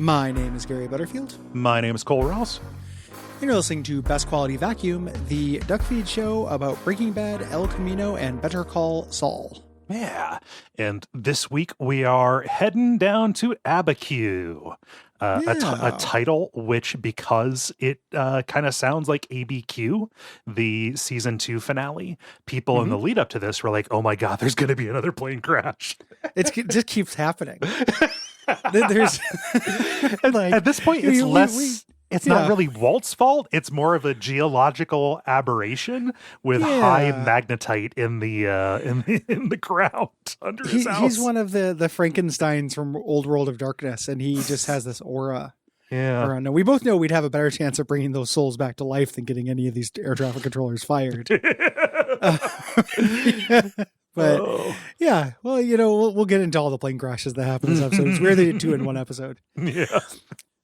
My name is Gary Butterfield. My name is Cole Ross. And you're listening to Best Quality Vacuum, the Duckfeed show about Breaking Bad, El Camino, and Better Call Saul. Yeah. And this week we are heading down to Albiquiu. A title which, because it kind of sounds like ABQ, the season 2 finale, people in the lead up to this were like, oh my God, there's going to be another plane crash. It just keeps happening. There's like, at this point, it's less... It's not really Walt's fault. It's more of a geological aberration with high magnetite in the ground under his house. He's one of the Frankensteins from Old World of Darkness, and he just has this aura. Yeah. And we both know we'd have a better chance of bringing those souls back to life than getting any of these air traffic controllers fired. But yeah, well, we'll get into all the plane crashes that happen in this episode. It's weird they did 2 in one episode. Yeah.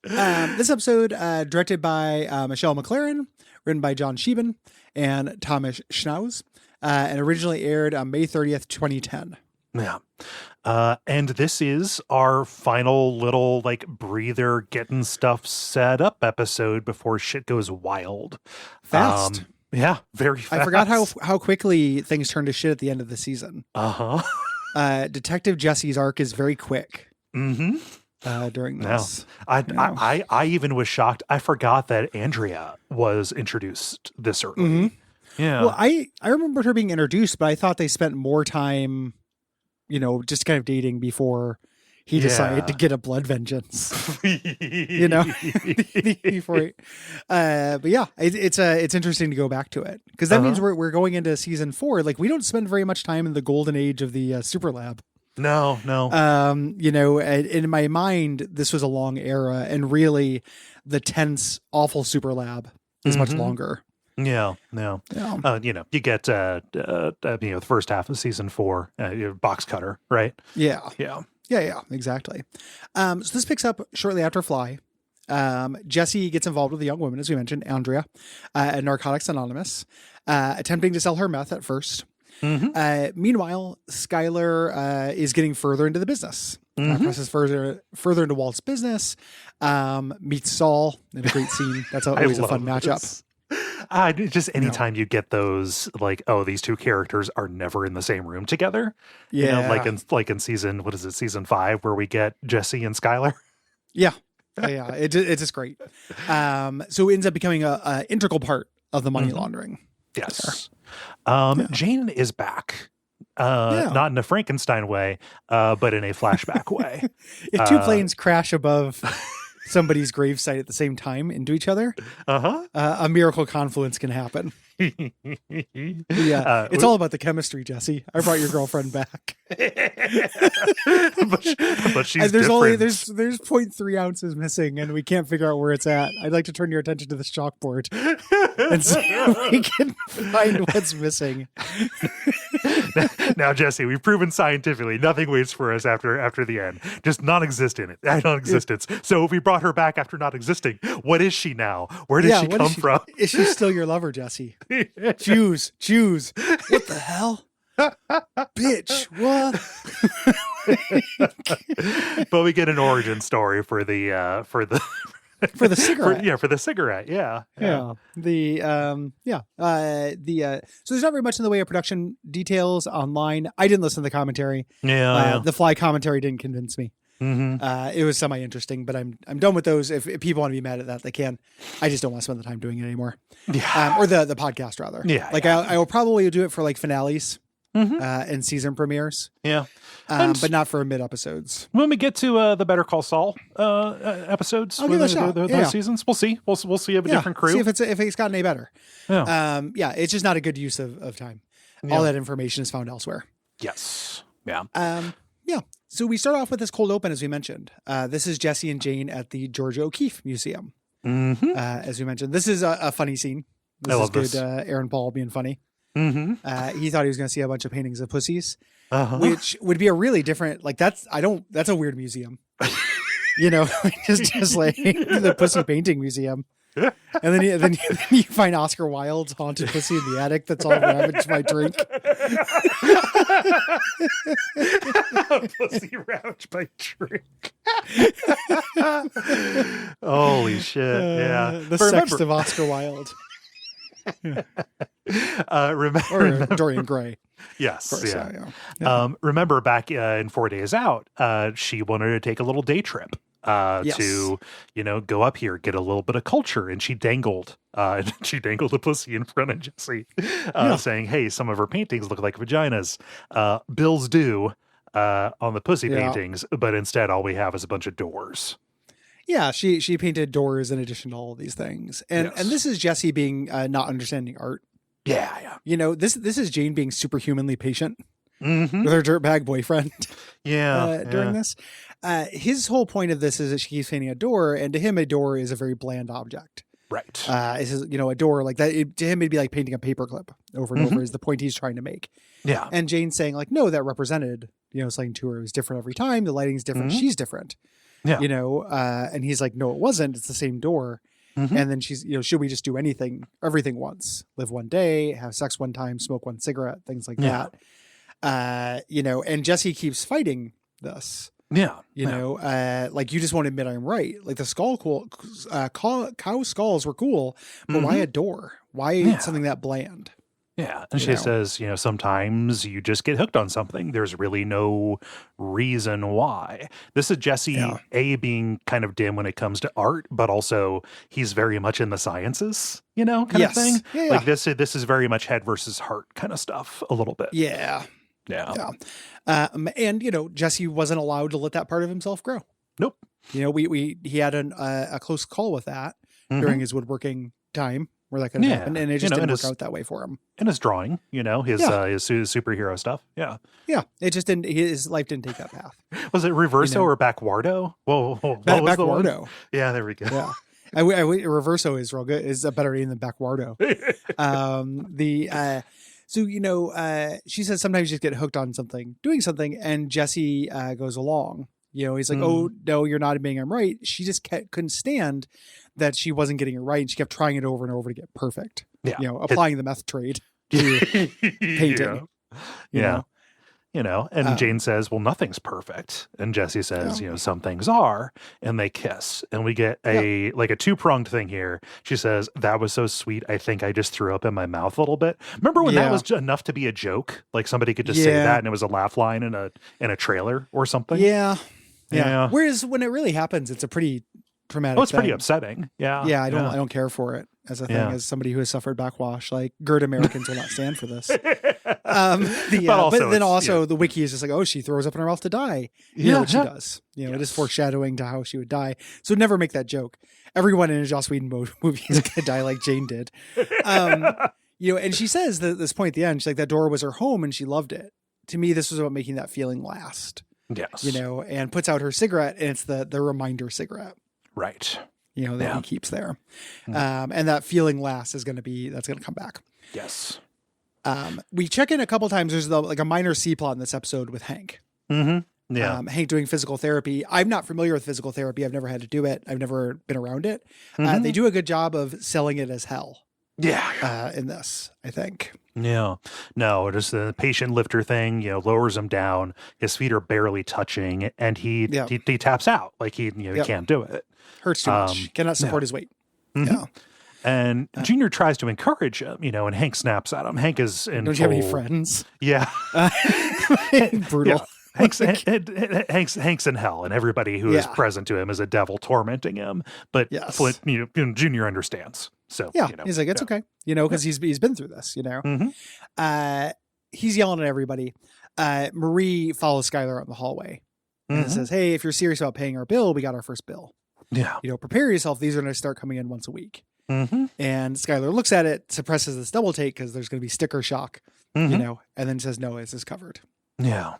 This episode, directed by Michelle McLaren, written by John Sheehan and Thomas Schnauz, and originally aired on May 30th, 2010. Yeah. And this is our final little breather, getting stuff set up episode before shit goes wild. Fast. Yeah, very fast. I forgot how quickly things turn to shit at the end of the season. Detective Jesse's arc is very quick. Mm-hmm. During this. I even was shocked. I forgot that Andrea was introduced this early. Mm-hmm. Yeah. Well, I remember her being introduced, but I thought they spent more time, just kind of dating before he decided to get a blood vengeance. Before but yeah, it's interesting to go back to it because that means we're going into season 4. We don't spend very much time in the golden age of the super lab. No. In my mind, this was a long era, and really the tense, awful super lab is much longer. Yeah. You get, the first half of season 4, box cutter, right? Yeah, exactly. So this picks up shortly after Fly. Jesse gets involved with a young woman, as we mentioned, Andrea, at Narcotics Anonymous, attempting to sell her meth at first. Mm-hmm. Meanwhile, Skylar is getting further into the business. Presses further into Walt's business. Meets Saul in a great scene. That's always a fun matchup. Just anytime you get those, these two characters are never in the same room together. Yeah, in season, what is it, season 5, where we get Jesse and Skylar. Yeah. It's just great. So it ends up becoming a integral part of the money laundering. Yes. Jane is back. Not in a Frankenstein way, but in a flashback way. If 2 planes crash above somebody's gravesite at the same time into each other, a miracle confluence can happen. It's all about the chemistry, Jesse. I brought your girlfriend back. but she's there's different. there's 0.3 ounces missing, and we can't figure out where it's at. I'd like to turn your attention to this chalkboard and see if we can find what's missing. Now, Jesse, we've proven scientifically nothing waits for us after the end. Just non-existence. So if we brought her back after not existing, what is she now? Where did she come from? Is she still your lover, Jesse? Choose. What the hell? Bitch, what? But we get an origin story for the for the cigarette. For the cigarette. Yeah. So there's not very much in the way of production details online. I didn't listen to the commentary. The Fly commentary didn't convince me. It was semi-interesting, but I'm done with those. If people want to be mad at that, they can. I just don't want to spend the time doing it anymore. Or the podcast rather. I will probably do it for finales and season premieres. But not for mid episodes. When we get to the Better Call Saul episodes, I'll give it a shot. Those seasons, we'll see. We'll see of a different crew. See if it's gotten any better. It's just not a good use of time. All that information is found elsewhere. Yes. So we start off with this cold open, as we mentioned. This is Jesse and Jane at the Georgia O'Keeffe Museum. As we mentioned, this is a funny scene. This is good. Aaron Paul being funny. He thought he was going to see a bunch of paintings of pussies, which would be a really different. That's a weird museum. Just like the Pussy Painting Museum. And then you find Oscar Wilde's haunted pussy in the attic that's all ravaged by drink. Pussy ravaged by drink. Holy shit! Yeah, The sex of Oscar Wilde. Remember Dorian Gray. Yes, Course, yeah. Remember back in 4 Days Out, she wanted to take a little day trip to, go up here, get a little bit of culture, and she dangled a pussy in front of Jesse, saying, "Hey, some of her paintings look like vaginas. Bills do on the pussy paintings, but instead all we have is a bunch of doors." Yeah, she painted doors in addition to all of these things, and this is Jesse being not understanding art. Yeah. This is Jane being superhumanly patient with her dirtbag boyfriend. During this, his whole point of this is that she keeps painting a door, and to him, a door is a very bland object. Right. This is a door like that. To him, it'd be like painting a paperclip over and over. Is the point he's trying to make? Yeah. And Jane's saying like, no, that represented something to her. It was different every time. The lighting's different. She's different. Yeah. And he's like, no, it wasn't. It's the same door. And then she's, should we just do everything once, live one day, have sex one time, smoke one cigarette, things like that. And Jesse keeps fighting this. Yeah. Like you just won't admit I'm right. Like the cow skulls were cool, but why a door? Why something that bland? Yeah. And she says, sometimes you just get hooked on something. There's really no reason why. This is Jesse, being kind of dim when it comes to art, but also he's very much in the sciences, kind of thing. Yeah. Like this is very much head versus heart kind of stuff a little bit. Yeah. And, Jesse wasn't allowed to let that part of himself grow. Nope. He had a close call with that during his woodworking time. Where that could have happened, and it just didn't work out that way for him. In his drawing, his superhero stuff. Yeah. Yeah. It just didn't, his life didn't take that path. Was it Reverso or Backwardo? Whoa. Backwardo. Yeah, there we go. Yeah. Reverso is real good. Is a better name than Backwardo. She says sometimes you just get hooked on doing something, and Jesse goes along. He's like, oh, no, you're not admitting I'm right. She just couldn't stand that she wasn't getting it right. And she kept trying it over and over to get perfect. Yeah. Applying the meth trade to painting. And Jane says, well, nothing's perfect. And Jesse says, some things are, and they kiss. And we get a two-pronged thing here. She says, that was so sweet. I think I just threw up in my mouth a little bit. Remember when that was enough to be a joke? Like somebody could just say that and it was a laugh line in a trailer or something. Yeah. Whereas when it really happens, it's a pretty traumatic. Oh, it's pretty upsetting. Yeah. Yeah. I don't care for it as a thing, as somebody who has suffered backwash. Like GERD Americans will not stand for this. But then also the wiki is just like, oh, she throws up in her mouth to die. What she does. It is foreshadowing to how she would die. So never make that joke. Everyone in a Joss Whedon movie is going to die like Jane did. And she says this point at the end, she's like, that door was her home and she loved it. To me, this was about making that feeling last. Yes. And puts out her cigarette, and it's the reminder cigarette. Right. That he keeps there. And that feeling lasts that's going to come back. Yes. We check in a couple times. There's a minor C plot in this episode with Hank. Mm-hmm. Yeah. Hank doing physical therapy. I'm not familiar with physical therapy. I've never had to do it. I've never been around it. They do a good job of selling it as hell. Yeah. In this, I think. Yeah. No, just the patient lifter thing, lowers him down. His feet are barely touching and he taps out. Like he can't do it. Hurts too much. Cannot support his weight. Mm-hmm. Yeah. And Junior tries to encourage him, and Hank snaps at him. Hank is in Don't you have any friends? Yeah. Brutal. Yeah. Hank's in hell, and everybody who is present to him is a devil tormenting him. But Flint, Junior understands. So he's like, it's okay, because he's been through this. He's yelling at everybody. Marie follows Skylar out in the hallway and says, "Hey, if you're serious about paying our bill, we got our first bill. Yeah, prepare yourself. These are going to start coming in once a week." And Skylar looks at it, suppresses this double take because there's going to be sticker shock, and then says, "No, this is covered." Yeah.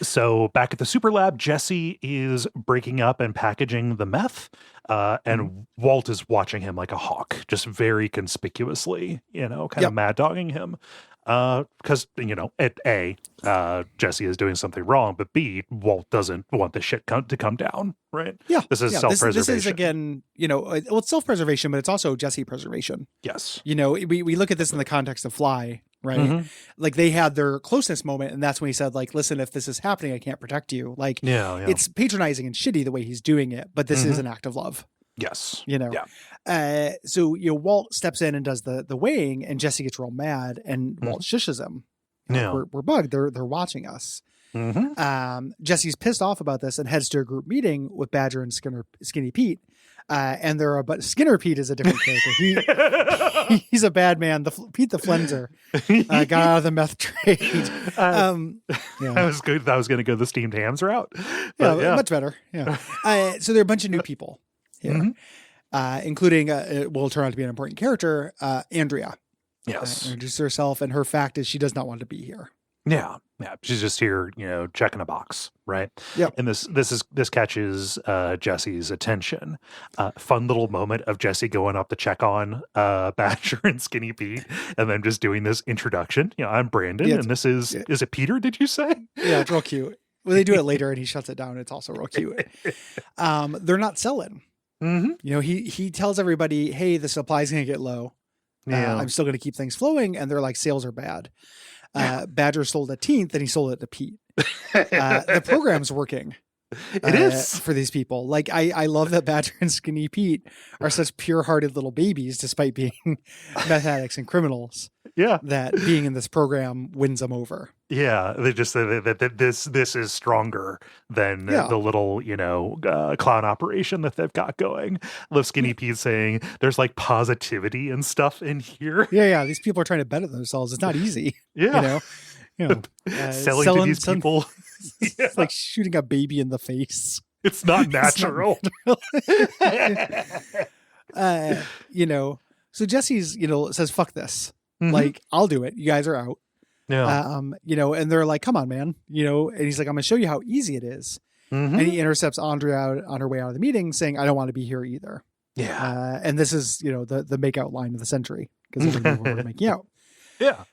So back at the super lab, Jesse is breaking up and packaging the meth, and Walt is watching him like a hawk, just very conspicuously, kind of mad dogging him. Because, Jesse is doing something wrong, but B, Walt doesn't want the shit to come down, right? Yeah. This is self-preservation. This is, again, it's self-preservation, but it's also Jesse preservation. Yes. We look at this in the context of Fly, right? Like, they had their closeness moment, and that's when he said, like, listen, if this is happening, I can't protect you. Like, it's patronizing and shitty the way he's doing it, but this is an act of love. Yes. So Walt steps in and does the weighing, and Jesse gets real mad, and Walt shushes him. We're bugged. They're watching us. Jesse's pissed off about this and heads to a group meeting with Badger and Skinny Pete. And but Skinner Pete is a different character. He's a bad man. Pete the Flenser got out of the meth trade. That was good. I was going to go the steamed hams route. Much better. Yeah. So there are a bunch of new people here, including will turn out to be an important character, Andrea. Yes. Introduces herself, and her fact is she does not want to be here. Yeah. She's just here, checking a box, right? Yeah. And this catches Jesse's attention. Fun little moment of Jesse going up to check on Badger and Skinny Pete, and then just doing this introduction. I'm Brandon, and this is it Peter? Did you say? Yeah, it's real cute. Well, they do it later, and he shuts it down. It's also real cute. They're not selling. He tells everybody, "Hey, the supply's going to get low. I'm still going to keep things flowing," and they're like, "Sales are bad." Badger sold a 10th, and he sold it to Pete. The program's working. It is for these people. Like, I love that Badger and Skinny Pete are such pure-hearted little babies, despite being meth addicts and criminals. Yeah, that being in this program wins them over. Yeah, they just say that this is stronger than the little clown operation that they've got going. Love Skinny Pete saying there's like positivity and stuff in here. Yeah. These people are trying to better themselves. It's not easy. Yeah, selling to these people. It's like shooting a baby in the face. It's not natural. So Jesse's says fuck this. Like, I'll do it. You guys are out. Yeah. And they're like, come on, man. And he's like, I'm gonna show you how easy it is. And he intercepts Andrea on her way out of the meeting, saying, I don't want to be here either. Yeah. And this is, the makeout line of the century, because we're making out. Yeah.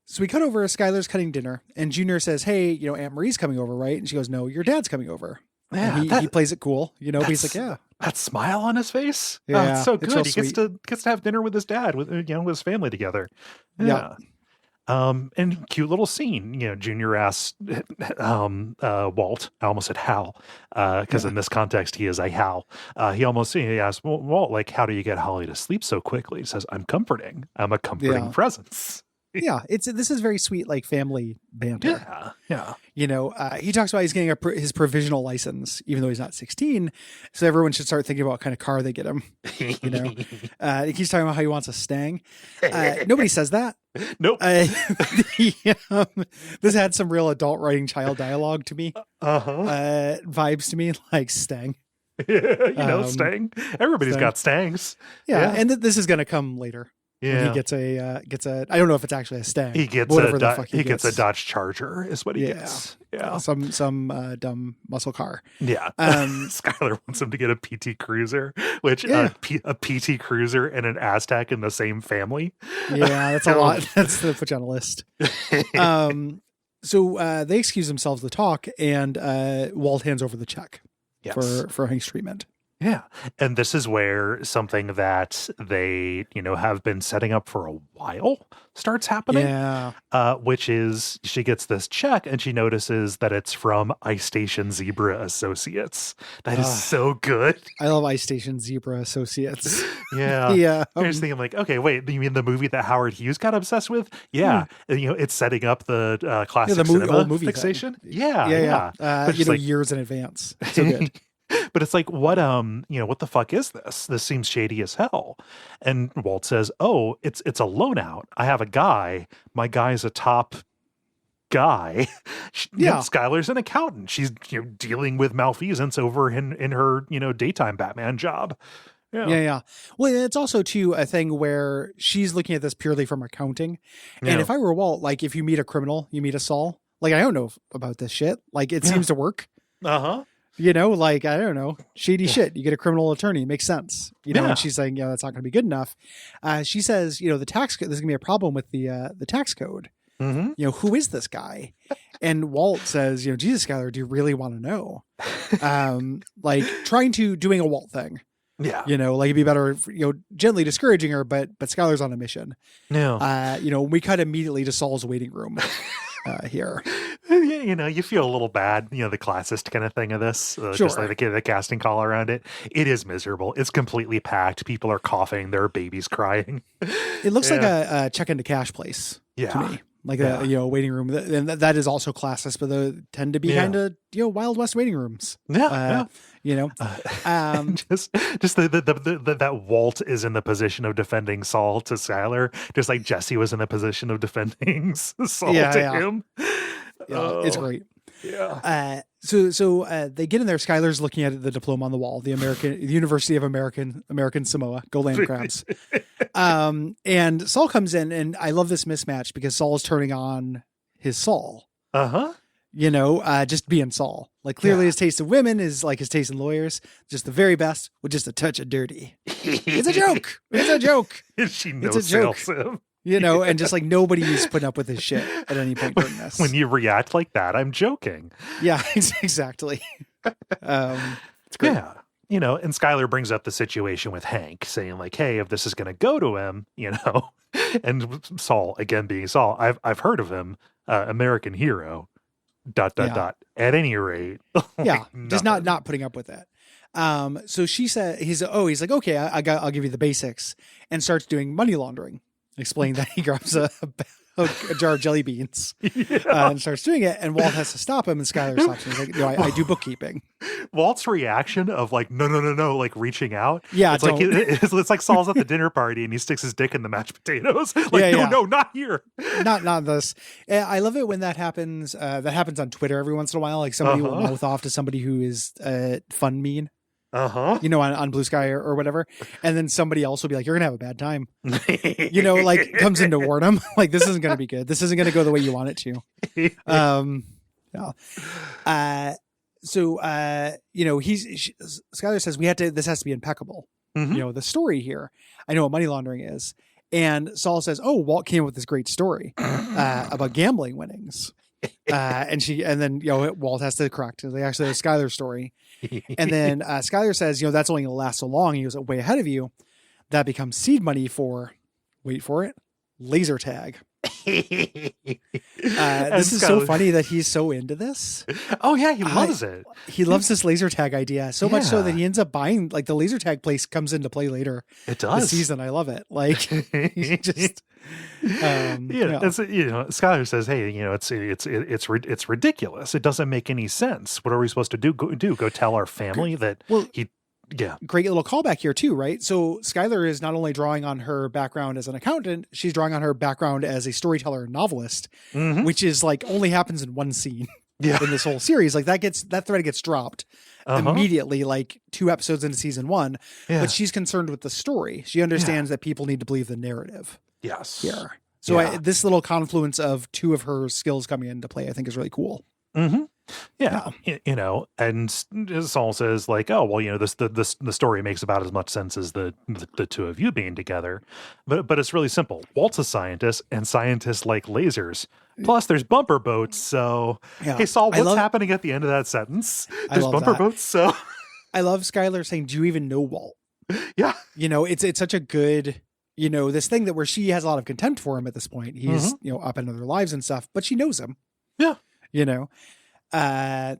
So we cut over, Skylar's cutting dinner, and Junior says, hey, Aunt Marie's coming over, right? And she goes, no, your dad's coming over. Yeah, and he plays it cool, but he's like, yeah. That smile on his face. Yeah, it's so good. He gets to have dinner with his dad, with with his family together. Yeah. And cute little scene. Junior asks Walt. I almost said Hal, because in this context he is a Hal. He asks Walt, like, how do you get Holly to sleep so quickly? He says, I'm comforting. I'm a comforting presence. Yeah, this is very sweet, like, family banter. Yeah. He talks about he's getting his provisional license, even though he's not 16. So everyone should start thinking about what kind of car they get him. He keeps talking about how he wants a Stang. Nobody says that. Nope. This had some real adult writing child dialogue to me. Vibes to me, like Stang. Stang. Everybody's Stang. Got Stangs. Yeah. And this is going to come later. Yeah. He gets a I don't know if it's actually a Stang. He gets whatever the fuck he gets a Dodge Charger is what he gets. Yeah. Some dumb muscle car. Yeah. Skylar wants him to get a PT Cruiser, which a PT Cruiser and an Aztec in the same family. Yeah, that's a lot. That's to put you on a list. So they excuse themselves to talk, and Walt hands over the check for Hank's treatment. Yeah. And this is where something that they, have been setting up for a while starts happening. Yeah. Which is she gets this check and she notices that it's from Ice Station Zebra Associates. That is so good. I love Ice Station Zebra Associates. Yeah. Yeah. I'm just thinking like, okay, wait, you mean the movie that Howard Hughes got obsessed with? Yeah. And, it's setting up the classic cinema movie fixation. Thing. Yeah. Years in advance. So good. But it's like, what the fuck is this? This seems shady as hell. And Walt says, oh, it's a loan out. I have a guy. My guy's a top guy. Skylar's an accountant. She's dealing with malfeasance over in her daytime Batman job. Yeah. Well, it's also too a thing where she's looking at this purely from accounting. And if I were Walt, like, if you meet a criminal, you meet a Saul. Like, I don't know about this shit. Like, it seems to work. You know, like, I don't know, shady shit. You get a criminal attorney. Makes sense. You know, Yeah. and she's saying, that's not going to be good enough. She says, the tax code, there's going to be a problem with the tax code. Mm-hmm. Who is this guy? And Walt says, Jesus, Skylar, do you really want to know? Like doing a Walt thing. Yeah. Like it'd be better, gently discouraging her, but Skylar's on a mission. Yeah. We cut immediately to Saul's waiting room here. You feel a little bad, the classist kind of thing of this, just like the casting call around it. It is miserable. It's completely packed. People are coughing. There are babies crying. It looks like a check into cash place to me. Like a waiting room, and that is also classist, but they tend to be kind of Wild West waiting rooms. Just that Walt is in the position of defending Saul to Skylar, just like Jesse was in the position of defending Saul to him. Yeah, it's great. Yeah. So they get in there. Skylar's looking at the diploma on the wall. The University of American Samoa. Go Land Crabs. And Saul comes in, and I love this mismatch because Saul is turning on his Saul. Just being Saul. Like clearly his taste in women is like his taste in lawyers. Just the very best with just a touch of dirty. It's a joke. It's a joke. She knows it's a joke. Him. And just like nobody's putting up with his shit at any point during this. When you react like that, I'm joking. Yeah, exactly. It's great. Yeah. And Skylar brings up the situation with Hank, saying like, hey, if this is going to go to him, and Saul, again being Saul, I've heard of him, American hero, ... At any rate. Just not putting up with that. So she said, he's like, okay, I'll give you the basics, and starts doing money laundering. Explain that he grabs a jar of jelly beans and starts doing it, and Walt has to stop him, and Skylar stops him. He's like, no, I do bookkeeping. Walt's reaction of like, no, like reaching out. Yeah, it's like Saul's at the dinner party and he sticks his dick in the mashed potatoes. Like, no, not here. Not this. I love it when that happens. That happens on Twitter every once in a while. Like somebody will mouth off to somebody who is fun mean. On Blue Sky or whatever. And then somebody else will be like, you're going to have a bad time. Like comes in to warn him. Like, this isn't going to be good. This isn't going to go the way you want it to. Skylar says this has to be impeccable. The story here, I know what money laundering is. And Saul says, Walt came up with this great story about gambling winnings. And then Walt has to correct it. They actually have Skylar's story. And then Skylar says, that's only going to last so long. He goes way ahead of you. That becomes seed money for, wait for it, laser tag. This is so funny that he's so into this. Oh yeah, he loves it. He loves this laser tag idea so much so that he ends up buying, like, the laser tag place comes into play later. It does. This season. I love it. Like, he's just Skylar says, hey, it's ridiculous. It doesn't make any sense. What are we supposed to do? Go tell our family that he. Yeah. Great little callback here too, right? So Skylar is not only drawing on her background as an accountant, she's drawing on her background as a storyteller and novelist, which is like only happens in one scene in this whole series. Like that thread gets dropped immediately, like 2 episodes into season 1, but she's concerned with the story. She understands that people need to believe the narrative. Yes. Here. So this little confluence of 2 of her skills coming into play, I think is really cool. Yeah. And Saul says like, oh, well, the story makes about as much sense as the 2 of you being together. But it's really simple. Walt's a scientist, and scientists like lasers. Plus there's bumper boats. So, hey, Saul, what's happening at the end of that sentence? There's bumper boats. So I love Skylar saying, do you even know Walt? Yeah. It's such a good, this thing that where she has a lot of contempt for him at this point. He's, up in other lives and stuff, but she knows him. Yeah. And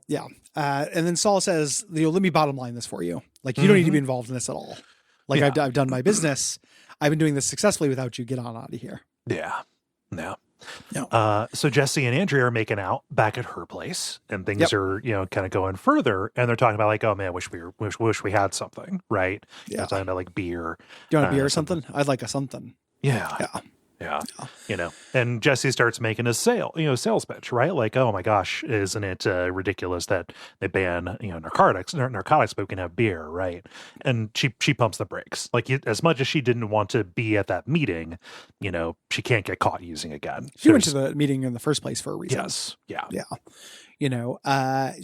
then Saul says, let me bottom line this for you. Like, you don't need to be involved in this at all. Like, I've done my business. I've been doing this successfully without you. Get on out of here. Yeah. So Jesse and Andrea are making out back at her place, and things are, kind of going further, and they're talking about like, oh man, wish we had something, right? Yeah. Talking about like beer. Do you want a beer or something? I'd like a something. Yeah. And Jesse starts making a sales pitch, right? Like, oh my gosh, isn't it ridiculous that they ban, narcotics, but we can have beer, right? And she pumps the brakes. Like, as much as she didn't want to be at that meeting, she can't get caught using again. She went to the meeting in the first place for a reason. Yes. Yeah. I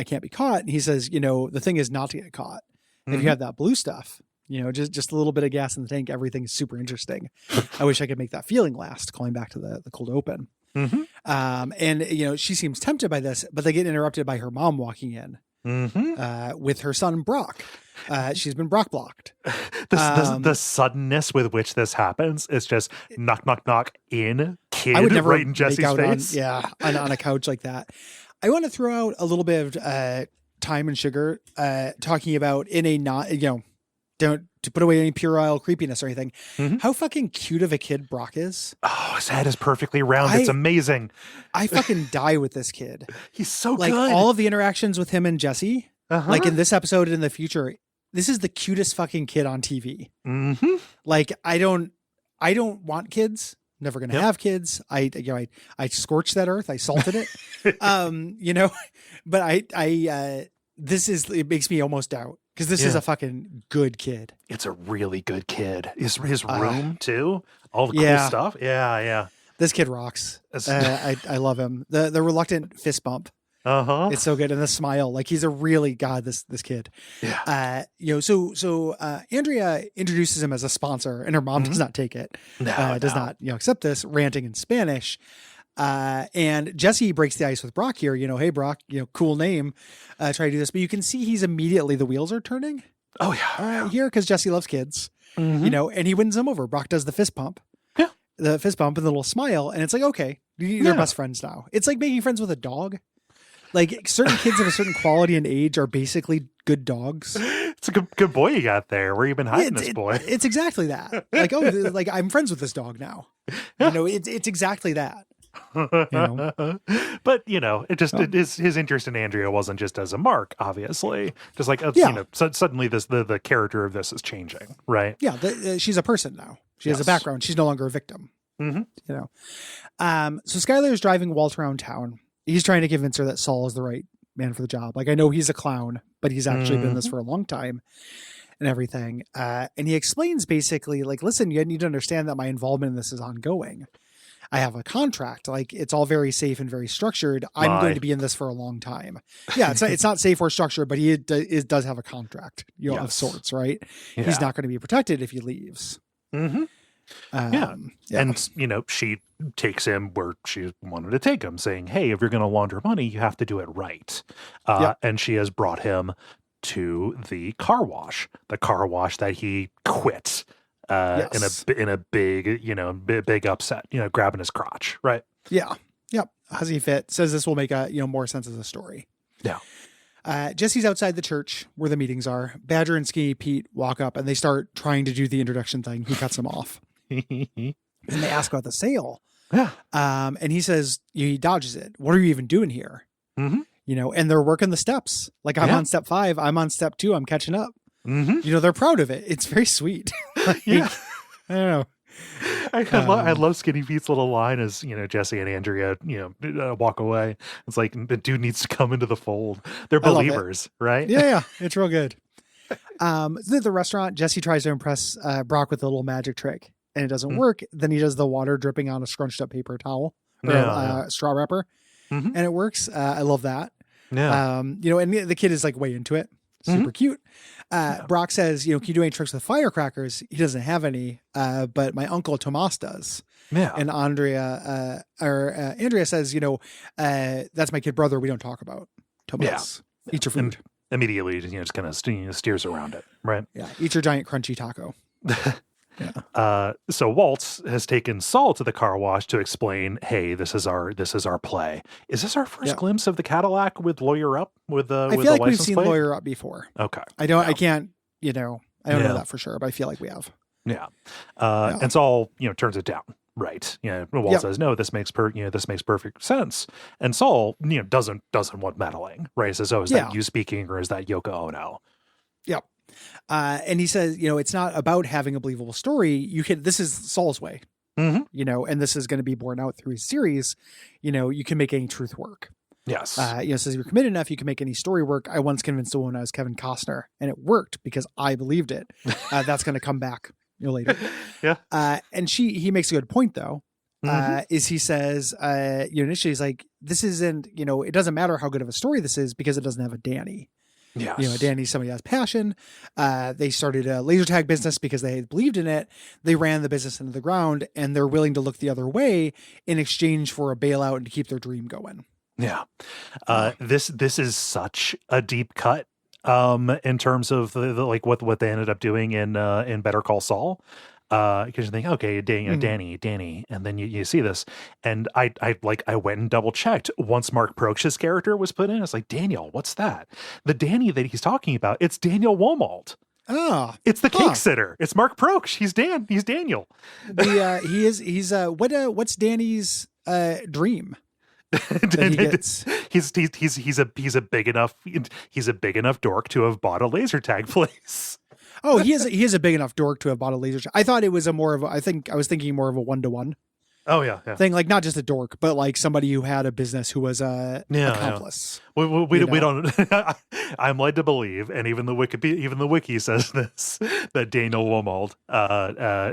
can't be caught. And he says, the thing is not to get caught. If you have that blue stuff, just a little bit of gas in the tank, everything is super interesting. I wish I could make that feeling last, calling back to the cold open. And she seems tempted by this, but they get interrupted by her mom walking in with her son, Brock. She's been Brock blocked. The suddenness with which this happens is just knock, knock, knock in kid I would never right in Jesse's face. On a couch like that. I want to throw out a little bit of time and sugar, talking about in a not, don't to put away any puerile creepiness or anything. How fucking cute of a kid Brock is. Oh, his head is perfectly round. It's amazing. I fucking die with this kid. He's so like good. All of the interactions with him and Jesse, like in this episode and in the future, this is the cutest fucking kid on TV. Like I don't want kids. Never going to have kids. I scorched that earth. I salted it. But it makes me almost doubt, because this is a fucking good kid. It's a really good kid. His room too. All the cool stuff. Yeah. This kid rocks. I love him. The reluctant fist bump. It's so good. And the smile, like he's a really this kid. Yeah. So Andrea introduces him as a sponsor, and her mom does not take it. Does not accept this, ranting in Spanish. And Jesse breaks the ice with Brock here. Hey Brock, cool name. Try to do this, but you can see he's immediately, the wheels are turning. Oh yeah. Here, because Jesse loves kids. And he wins him over. Brock does the fist pump. Yeah. The fist bump and the little smile, and it's like, okay, they're best friends now. It's like making friends with a dog. Like certain kids of a certain quality and age are basically good dogs. It's a good boy you got there. Where you been hiding this boy? It's exactly that. Like, like I'm friends with this dog now. It's exactly that. But his interest in Andrea wasn't just as a mark, obviously. Just like suddenly the character of this is changing, right? Yeah, she's a person now. She has a background. She's no longer a victim. So Skylar is driving Walt around town. He's trying to convince her that Saul is the right man for the job. Like, I know he's a clown, but he's actually been this for a long time and everything. And he explains basically, like, listen, you need to understand that my involvement in this is ongoing. I have a contract. Like, it's all very safe and very structured. I'm going to be in this for a long time. Yeah, it's not safe or structured, but he does have a contract, of sorts, right? Yeah. He's not going to be protected if he leaves. And she takes him where she wanted to take him, saying, hey, if you're going to launder money, you have to do it right. And she has brought him to the car wash that he quit in a big upset, grabbing his crotch, right? Yeah. Yep. How's he fit? Says this will make more sense as a story. Yeah. Jesse's outside the church where the meetings are. Badger and Skinny Pete walk up and they start trying to do the introduction thing. He cuts them off. And they ask about the sale. Yeah. And he says, he dodges it. What are you even doing here? And they're working the steps. Like, I'm on step 5. I'm on step 2. I'm catching up. They're proud of it. It's very sweet. I don't know. I love Skinny Pete's little line as, Jesse and Andrea, walk away. It's like, the dude needs to come into the fold. They're believers, right? Yeah. It's real good. The restaurant, Jesse tries to impress Brock with a little magic trick, and it doesn't work. Then he does the water dripping on a scrunched up paper towel or straw wrapper, and it works. I love that. Yeah. And the kid is like way into it. Super cute. Brock says, can you do any tricks with firecrackers? He doesn't have any, but my uncle Tomas does. Yeah. And Andrea says, that's my kid brother. We don't talk about Tomas. Yeah. Eat your food. And immediately, just kind of steers around it, right? Yeah. Eat your giant crunchy taco. Yeah. So Waltz has taken Saul to the car wash to explain, hey, this is our play. Is this our first glimpse of the Cadillac with Lawyer Up with the I feel like we've seen plate? Lawyer Up before. Okay. I don't know that for sure, but I feel like we have. Yeah. And Saul, turns it down. Right. Walt says, no, this makes perfect sense. And Saul, doesn't want meddling, right? He says, oh, is that you speaking or is that Yoko Ono? Yep. And he says, it's not about having a believable story. This is Saul's way, and this is going to be borne out through his series. You can make any truth work. Yes. Says you're committed enough, you can make any story work. I once convinced a woman I was Kevin Costner, and it worked because I believed it. That's going to come back later. Yeah. And he makes a good point though. is he says, initially he's like, this isn't, it doesn't matter how good of a story this is because it doesn't have a Danny. Yes. Danny's somebody who has passion. They started a laser tag business because they believed in it. They ran the business into the ground, and they're willing to look the other way in exchange for a bailout and to keep their dream going. Yeah. This is such a deep cut in terms of the like what they ended up doing in Better Call Saul. Because you think, okay, Danny, and then you see this, and I went and double checked once Mark Proksch's character was put in. It's like, Daniel, what's that? The Danny that he's talking about, it's Daniel Womald. Oh, it's the cake sitter. It's Mark Proksch. He's Daniel. What's Danny's dream? He's a big enough dork to have bought a laser tag place. Oh, he is a big enough dork to have bought a laser tag. I thought it was I was thinking more of a 1-to-1. Oh yeah. Thing, like not just a dork, but like somebody who had a business who was a accomplice. Yeah. We don't. I'm led to believe, and even the wiki says this, that Daniel Womald,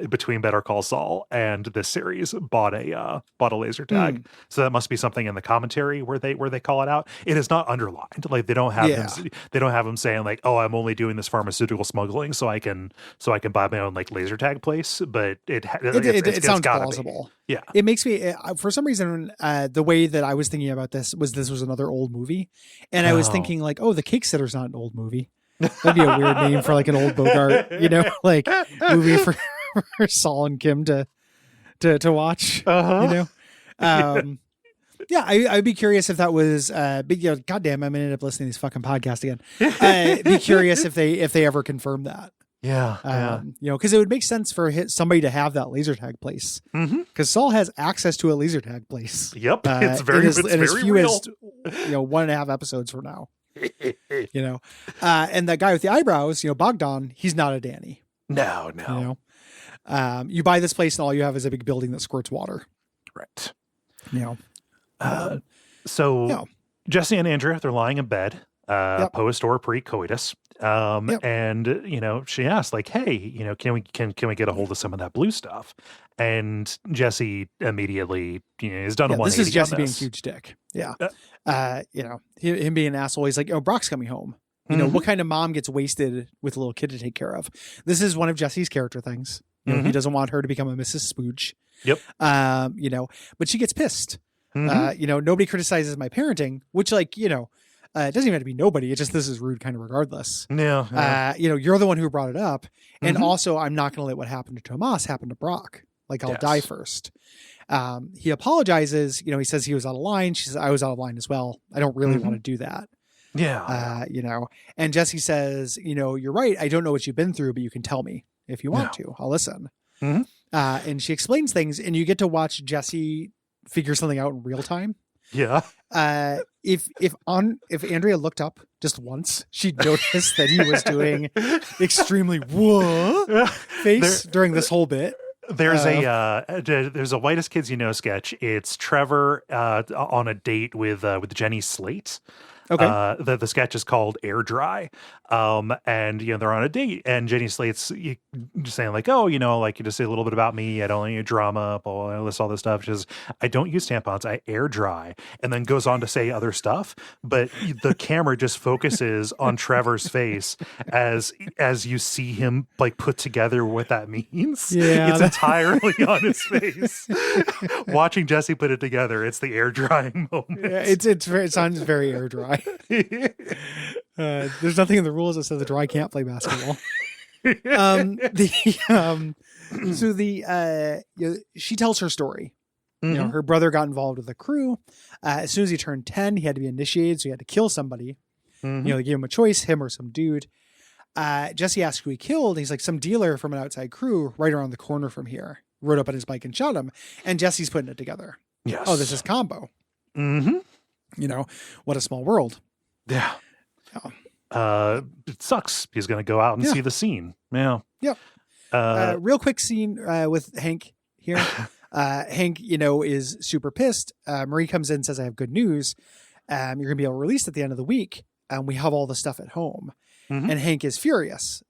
between Better Call Saul and this series, bought a laser tag. So that must be something in the commentary where they call it out. It is not underlined. Like they don't have him saying like, oh, I'm only doing this pharmaceutical smuggling so I can buy my own like laser tag place. But it sounds plausible. Yeah. It makes me, for some reason, the way that I was thinking about this was another old movie. And I was thinking like, oh, The Cake Sitter's not an old movie. That'd be a weird name for like an old Bogart, like movie for Saul and Kim to watch, Yeah, I'd be curious if that was, goddamn, I'm going to end up listening to these fucking podcasts again. I'd be curious if they ever confirmed that. Yeah. Because it would make sense for somebody to have that laser tag place. Because Saul has access to a laser tag place. Yep, it's very real. As 1.5 episodes from now. And that guy with the eyebrows, Bogdan, he's not a Danny. No. You buy this place and all you have is a big building that squirts water. Right. So Jesse and Andrea, they're lying in bed, post or pre-coitus. And she asked like, hey, can we get a hold of some of that blue stuff? And Jesse immediately is done. This is Jesse being a huge dick. Him being an asshole. He's like, Brock's coming home. What kind of mom gets wasted with a little kid to take care of? This is one of Jesse's character things. He doesn't want her to become a Mrs. Spooge. Yep. But she gets pissed. Nobody criticizes my parenting, which it doesn't even have to be nobody. It's just, this is rude kind of regardless. You're the one who brought it up. And also I'm not going to let what happened to Tomas happen to Brock. Like I'll die first. He apologizes. He says he was out of line. She says, I was out of line as well. I don't really want to do that. And Jesse says, you're right. I don't know what you've been through, but you can tell me if you want to. I'll listen. And she explains things and you get to watch Jesse figure something out in real time. Yeah. If Andrea looked up just once, she'd notice that he was doing extremely whoa face during this whole bit. There's a Whitest Kids You Know sketch. It's Trevor on a date with Jenny Slate. Okay. The sketch is called Air Dry. And they're on a date and Jenny Slate's just saying like, oh, like you just say a little bit about me. I don't need drama, blah, blah, all this stuff. She says, I don't use tampons. I air dry. And then goes on to say other stuff. But the camera just focuses on Trevor's face as you see him like put together what that means. Yeah. It's entirely on his face. Watching Jesse put it together, it's the air drying moment. Yeah, it sounds very air dry. There's nothing in the rules that says the dry can't play basketball. She tells her story. Her brother got involved with the crew. As soon as he turned 10, he had to be initiated, so he had to kill somebody. They gave him a choice, him or some dude. Jesse asked who he killed. He's like, some dealer from an outside crew right around the corner from here. Rode up on his bike and shot him. And Jesse's putting it together. Yes. Oh, this is combo. What a small world. Yeah. It sucks. He's going to go out and see the scene. Yeah. Yep. Real quick scene with Hank here. Hank, is super pissed. Marie comes in and says, I have good news. You're going to be able to release at the end of the week. And we have all the stuff at home. And Hank is furious.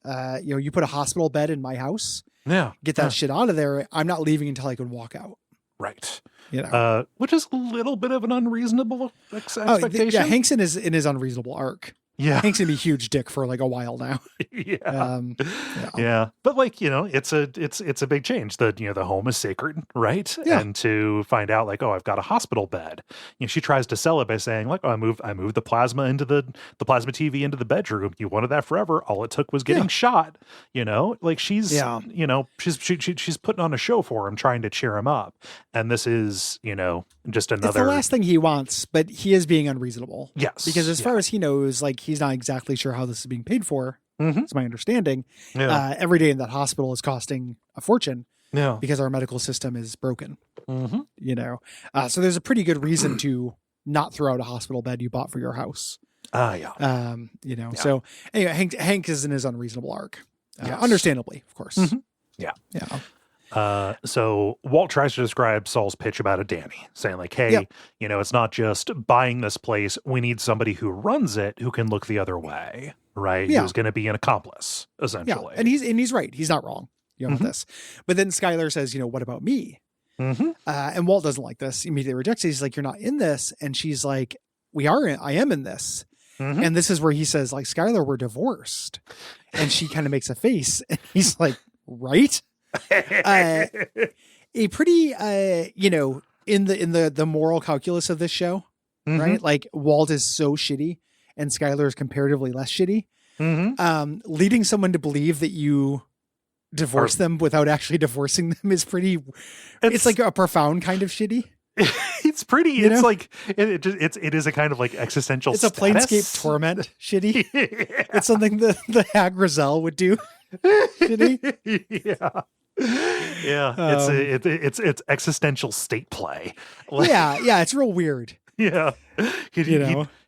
You put a hospital bed in my house. Yeah. Get that shit out of there. I'm not leaving until I can walk out. Right. You know, Which is a little bit of an unreasonable expectation. Yeah, Hank's in his unreasonable arc. Yeah. Hank's gonna be a huge dick for like a while now. Yeah. Yeah. Yeah. But like, it's a big change. The home is sacred, right? Yeah. And to find out like, oh, I've got a hospital bed. She tries to sell it by saying like, oh, I moved the plasma into the plasma TV into the bedroom. You wanted that forever. All it took was getting shot. Like she's she's putting on a show for him, trying to cheer him up. And this is, just another. It's the last thing he wants, but he is being unreasonable. Yes. Because as far as he knows, like he's not exactly sure how this is being paid for. It's my understanding. Yeah. Every day in that hospital is costing a fortune. Yeah. Because our medical system is broken. So there's a pretty good reason to not throw out a hospital bed you bought for your house. Yeah. So anyway, Hank is in his unreasonable arc. Yes. Understandably, of course. Yeah. Yeah. So Walt tries to describe Saul's pitch about a Danny, saying like, hey, it's not just buying this place. We need somebody who runs it who can look the other way, right? Yeah. Who's going to be an accomplice, essentially. Yeah. And he's right. He's not wrong with this. But then Skylar says, what about me? And Walt doesn't like this. Immediately rejects it. He's like, you're not in this. And she's like, I am in this. And this is where he says like, Skylar, we're divorced. And she kind of makes a face and he's like, right. A pretty, in the moral calculus of this show, right? Like Walt is so shitty and Skylar is comparatively less shitty. Leading someone to believe that you divorce them without actually divorcing them is pretty, it's like a profound kind of shitty. It's pretty, it's like, it is a kind of like existential It's a Planescape torment shitty. It's something the Hag Rizal would do. Shitty. It's existential state play. It's real weird.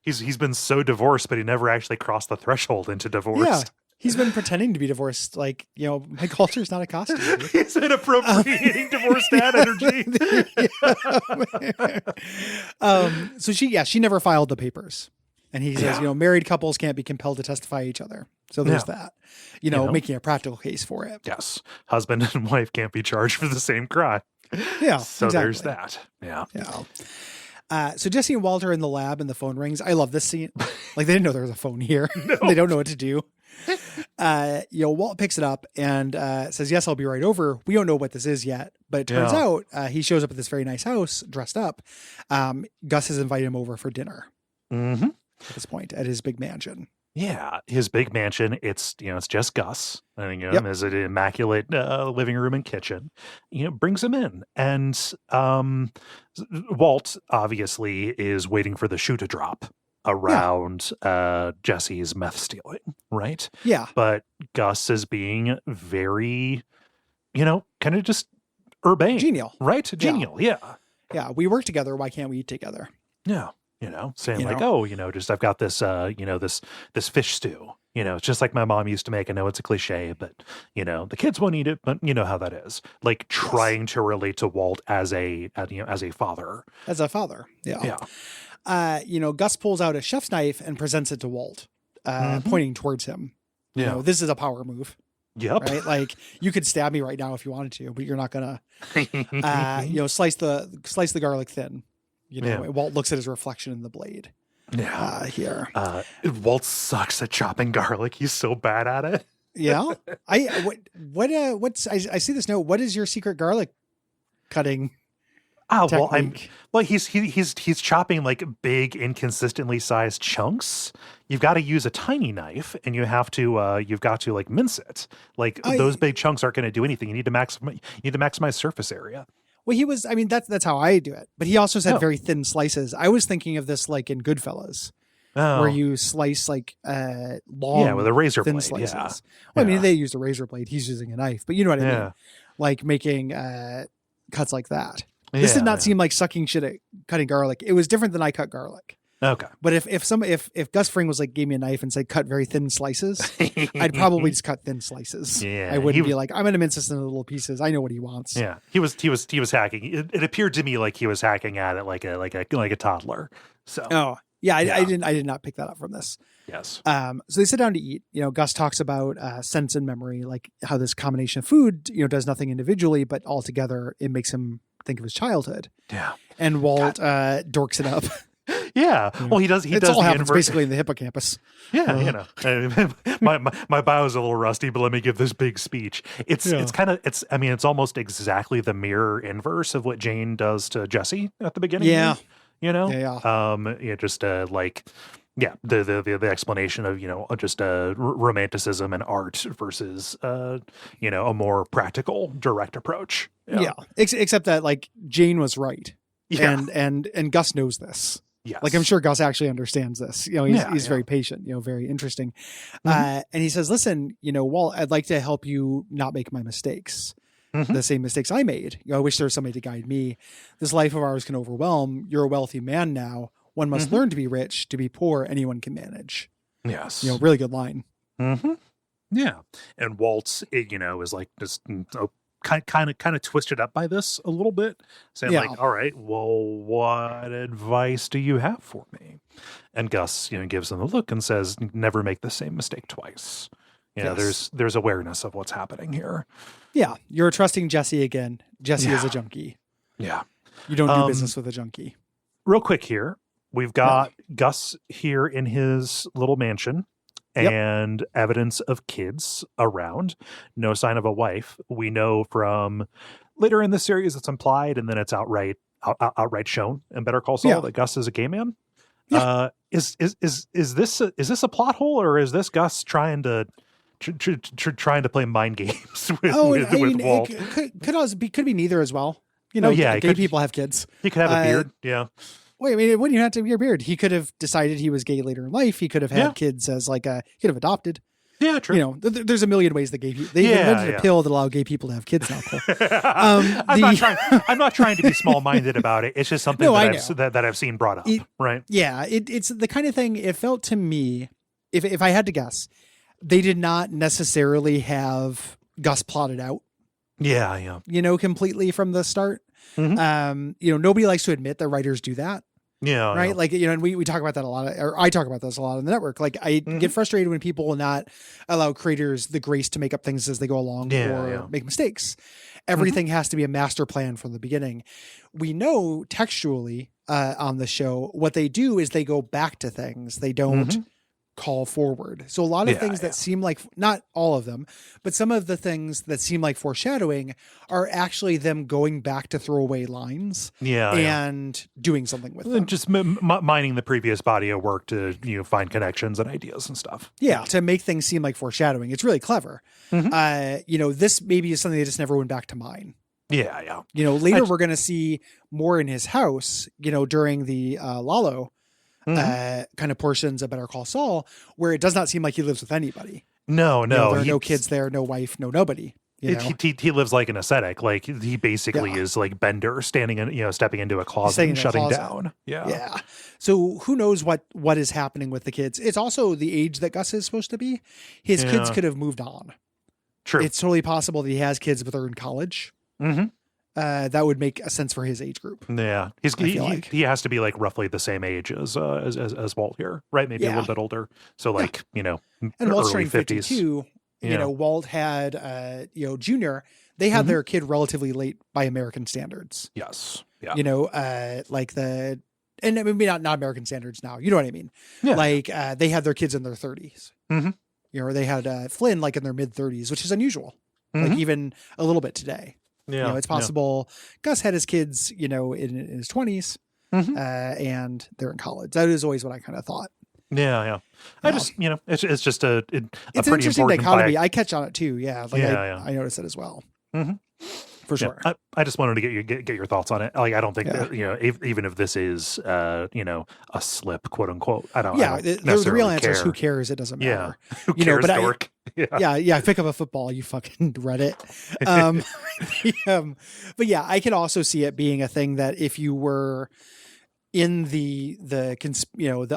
He's been so divorced, but he never actually crossed the threshold into divorce. He's been pretending to be divorced. Like, my culture's not a costume. He's been appropriating divorced dad energy. So she never filed the papers. And he says, married couples can't be compelled to testify each other. So there's that, making a practical case for it. Yes. Husband and wife can't be charged for the same crime. Yeah. So there's that. Yeah. So Jesse and Walter are in the lab and the phone rings. I love this scene. Like they didn't know there was a phone here. No. They don't know what to do. Walt picks it up and says, yes, I'll be right over. We don't know what this is yet, but it turns out he shows up at this very nice house dressed up. Gus has invited him over for dinner at this point at his big mansion. Yeah, his big mansion. It's it's just Gus. I think as an immaculate living room and kitchen. Brings him in, and Walt obviously is waiting for the shoe to drop around Jesse's meth stealing, right? Yeah, but Gus is being very, kind of just urbane, genial, right? Genial, yeah. We work together. Why can't we eat together? Yeah. Saying like, just I've got this, this fish stew. It's just like my mom used to make. I know it's a cliche, but the kids won't eat it. But you know how that is. Like trying to relate to Walt as a father. As a father, yeah. Gus pulls out a chef's knife and presents it to Walt, pointing towards him. This is a power move. Yep. Right. Like you could stab me right now if you wanted to, but you're not gonna. Slice the garlic thin. Walt looks at his reflection in the blade. Here. Walt sucks at chopping garlic. He's so bad at it. Yeah. I see this note. What is your secret garlic cutting? Technique? He's chopping like big, inconsistently sized chunks. You've got to use a tiny knife, and you've got to like mince it. Like those big chunks aren't going to do anything. You need to maximize surface area. Well, that's how I do it. But he also said very thin slices. I was thinking of this like in Goodfellas, where you slice like long, with a razor thin blade. slices. Yeah. Well, I mean, they used a razor blade. He's using a knife, but you know what I mean? Like making cuts like that. This did not seem like sucking shit at cutting garlic. It was different than I cut garlic. Okay. But if Gus Fring was like, gave me a knife and said, cut very thin slices, I'd probably just cut thin slices. Yeah. I wouldn't be like, I'm going to mince this into little pieces. I know what he wants. Yeah. He was hacking. It appeared to me like he was hacking at it like a toddler. So. Oh yeah. I did not pick that up from this. Yes. So they sit down to eat. Gus talks about sense and memory, like how this combination of food, does nothing individually, but all together it makes him think of his childhood. Yeah. And Walt dorks it up. Yeah. Well, he does. He does. All happens basically in the hippocampus. Yeah, you know, my bow's a little rusty, but let me give this big speech. It's almost exactly the mirror inverse of what Jane does to Jesse at the beginning. Yeah. You know. Yeah. Just the explanation of just romanticism and art versus a more practical, direct approach. Yeah. Except that like Jane was right. Yeah. And Gus knows this. Yes. Like I'm sure Gus actually understands this. He's very patient, very interesting. And he says, listen, Walt, I'd like to help you not make my mistakes. The same mistakes I made. I wish there was somebody to guide me. This life of ours can overwhelm. You're a wealthy man now. One must learn to be rich. To be poor, anyone can manage. Yes. Really good line. Yeah. And Walt's, is like just kind of twisted up by this a little bit, saying like, all right, well, what advice do you have for me? And Gus, gives him a look and says, never make the same mistake twice. There's awareness of what's happening here. Yeah. You're trusting Jesse again. Jesse is a junkie. Yeah. You don't do business with a junkie. Real quick here. We've got Gus here in his little mansion and evidence of kids around. No sign of a wife. We know from later in the series it's implied and then it's outright shown in Better Call Saul that Gus is a gay man. Yeah. Is this a plot hole, or is this Gus trying to play mind games with Walt? It could be neither as well. Gay people have kids. He could have a beard. Yeah. Wait, I mean, it wouldn't even have to be a beard. He could have decided he was gay later in life. He could have had kids as he could have adopted. Yeah, true. There's a million ways that gay people, they invented a pill that allow gay people to have kids now. I'm not trying to be small-minded about it. It's just something that I've seen brought up, right? Yeah, it's the kind of thing, it felt to me, if I had to guess, they did not necessarily have Gus plotted out. Yeah. Completely from the start. Nobody likes to admit that writers do that. Yeah. Right. Like, and we talk about that a lot, or I talk about this a lot on the network. Like I get frustrated when people will not allow creators the grace to make up things as they go along or make mistakes. Everything has to be a master plan from the beginning. We know textually on the show, what they do is they go back to things. They don't call forward. So a lot of things that seem like, not all of them, but some of the things that seem like foreshadowing are actually them going back to throwaway lines and doing something with them. Just mining the previous body of work to, find connections and ideas and stuff. Yeah. To make things seem like foreshadowing. It's really clever. This maybe is something they just never went back to mine. Yeah. Later we're going to see more in his house, during the Lalo kind of portions of Better Call Saul, where it does not seem like he lives with anybody. No. There are no kids there, no wife, no nobody. He lives like an ascetic. Like he basically is like Bender stepping into a closet and shutting down. Yeah. So who knows what is happening with the kids? It's also the age that Gus is supposed to be. His kids could have moved on. True. It's totally possible that he has kids, but they're in college. That would make a sense for his age group. Yeah, he has to be like roughly the same age as Walt here, right? Maybe a little bit older. So and Walt's turning 52. Walt had Junior. They had their kid relatively late by American standards. Yes. Yeah. And maybe not American standards now. You know what I mean? Yeah. They had their kids in their 30s. They had Flynn in their mid 30s, which is unusual. Even a little bit today. Yeah, it's possible. Gus had his kids, in his 20s, and they're in college. That is always what I kind of thought. Yeah. I just, it's just it's an interesting dichotomy. I catch on it too. Yeah, I noticed it as well. For sure. I just wanted to get your thoughts on it. Like, I don't think that, even if this is, a slip, quote unquote, I don't. Yeah, the real answer is who cares? It doesn't matter. Yeah. Who cares, dork? Yeah. Pick up a football, you fucking Reddit. But yeah, I can also see it being a thing that if you were in the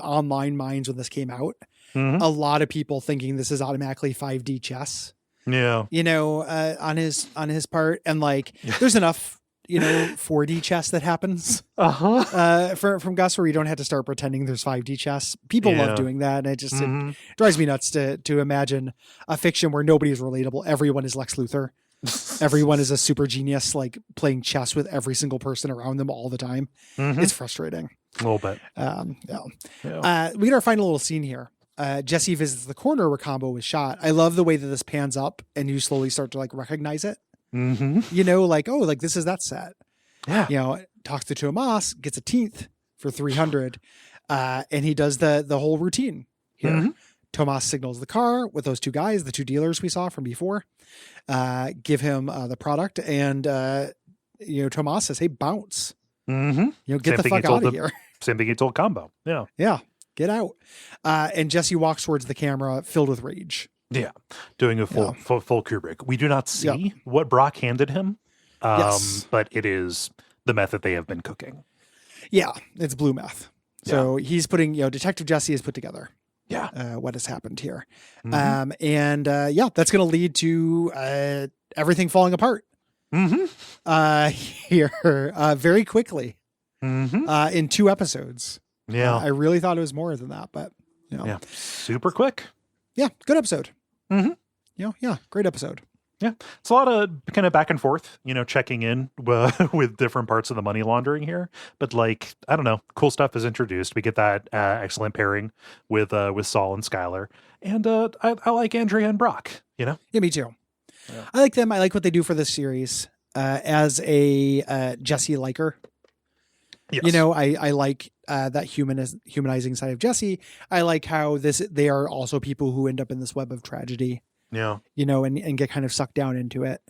online minds when this came out, a lot of people thinking this is automatically 5D chess. Yeah. On his part, and there's enough 4D chess that happens from Gus where you don't have to start pretending there's 5D chess. People love doing that, and it drives me nuts to imagine a fiction where nobody is relatable. Everyone is Lex Luthor. Everyone is a super genius, like playing chess with every single person around them all the time. Mm-hmm. It's frustrating. A little bit. We get our final little scene here. Jesse visits the corner where Combo was shot. I love the way that this pans up and you slowly start to like recognize it. Mm-hmm. You know, like, oh, like this is that set. Yeah. You know, talks to Tomas, gets a teenth for 300. And he does the whole routine here. Mm-hmm. Tomas signals the car with those two guys, the two dealers we saw from before, give him the product. And, you know, Tomas says, hey, bounce. Mm-hmm. You know, get the fuck out of here. Same thing he told Combo. Yeah. Yeah. Get out. And Jesse walks towards the camera filled with rage. Yeah. Doing a full Kubrick. We do not see what Brock handed him. Yes. But it is the meth that they have been cooking. Yeah. It's blue meth. So he's putting, you know, Detective Jesse has put together what has happened here. Mm-hmm. And that's going to lead to everything falling apart here very quickly in 2 episodes. Yeah. I really thought it was more than that, but you know. Yeah. Super quick. Yeah. Good episode. Mm-hmm. You know, yeah. Great episode. Yeah. It's a lot of kind of back and forth, you know, checking in with different parts of the money laundering here. But like, I don't know, cool stuff is introduced. We get that excellent pairing with Saul and Skylar. And I like Andrea and Brock, you know? Yeah, me too. Yeah. I like them. I like what they do for this series as a Jesse liker. Yes. You know, I like that humanizing side of Jesse. I like how they are also people who end up in this web of tragedy. Yeah. You know, and get kind of sucked down into it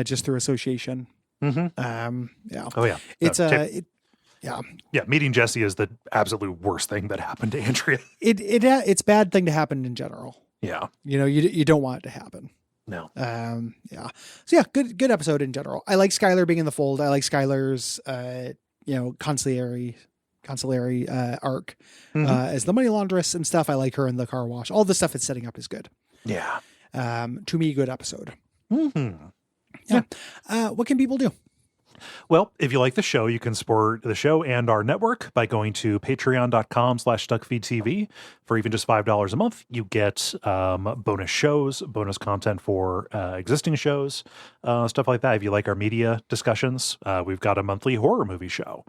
just through association. Mm-hmm. Yeah. Oh yeah. It's yeah. Meeting Jesse is the absolute worst thing that happened to Andrea. It's a bad thing to happen in general. Yeah. You know, you don't want it to happen. No. Yeah. So yeah, good episode in general. I like Skylar being in the fold. I like Skylar's you know, consigliere arc as the money laundress and stuff. I like her in the car wash. All the stuff it's setting up is good. Yeah. To me, good episode. Mm-hmm. Yeah. What can people do? Well, if you like the show, you can support the show and our network by going to patreon.com/Duckfeed.tv. For even just $5 a month, you get bonus shows, bonus content for existing shows, stuff like that. If you like our media discussions, we've got a monthly horror movie show.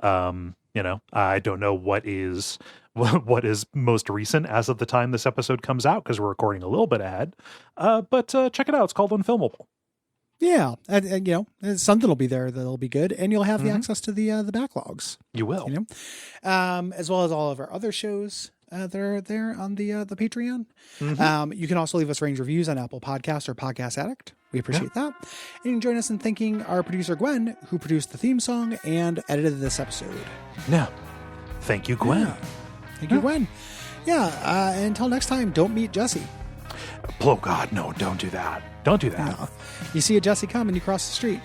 You know, I don't know what is most recent as of the time this episode comes out because we're recording a little bit ahead. But check it out. It's called Unfilmable. Yeah, and you know, something will be there that'll be good, and you'll have the access to the backlogs. You will, you know, as well as all of our other shows that are there on the Patreon. You can also leave us range reviews on Apple Podcasts or Podcast Addict. We appreciate that, and you can join us in thanking our producer Gwen, who produced the theme song and edited this episode. Yeah, thank you, Gwen. Yeah. Thank you, Gwen. Yeah, until next time, don't meet Jesse. Oh God, no! Don't do that. Don't do that. No. You see a Jesse come and you cross the street.